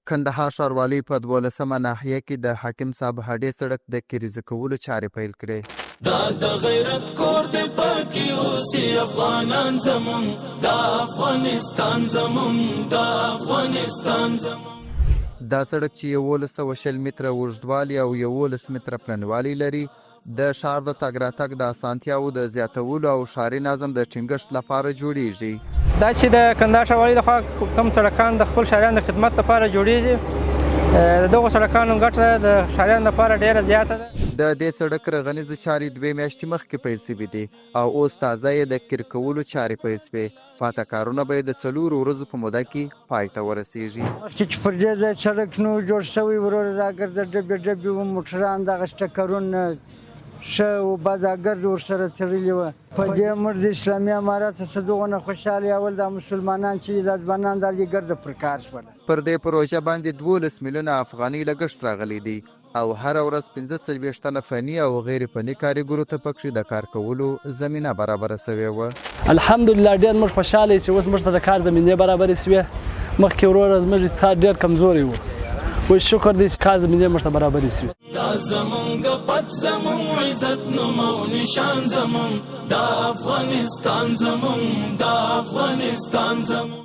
کندهار ښاروالۍ په 12مه ناحیه کې د حاکم صاحب هډې سړک د کریزه کولو چارې پیل کړې. دا د غیرت کور دی پکې اوسي افغانان زمون، دا افغانستان زمون، دا افغانستان زمون. دا سړک چې 1120 متره اوږدوالی او 11 متره پلنوالی لري د ښار د تګ راتګ د اسانتیاوو د زیاتولو او ښاري نظم د ټینګښت لپاره جوړیږي. دا چې د کندهار ښاروالۍ لخوا کوم سړکان د خپل ښاریانو د خدمت لپاره جوړیږي، د دغو سړکانو ګټه د ښاریانو لپاره ډیره زیاته ده. د دې سړک رغنیزې چارې 2 میاشتې مخکې پیل شوي دي او اوس تازه یې د قیر کولو چارې پیل شوې. پاته کارونه به د 4 ورځو په موده کې پای ته ورسیږي. مخکې چې پر دې ځای سړک نه و جوړ شوی، وروره دا ګرده ډبې وو، موټران دغه ټکرونه ښه و باداګرد ورسره تړلي وه. په دې موږ د اسلامي امارت څخه دغونه خوشحاله اول دا مسلمانان چې دا ځوانان دا دې ګرده پر کار شول. پر دې پروژه باندې 12 میلیونه افغانۍ لګښت راغلی دی او هر ورځ 45 تنه فني او غیر فني کارګرو ته پکې د کار کولو زمینه برابره شوې وه. الحمدلله ډېر موږ خوشحاله یو چې اوس موږ ته د کار زمینې برابرې شوې. مخکې وروره زموږ اقتصاد ډېر کمزوری و، اوس شکر دی چې کار زمینې موږ ته برابرې شوې. دا زمونږ پت زمونږ عزت نوم او نشان زمونږ، دا افغانستان زمونږ، دا افغانستان زمونږ.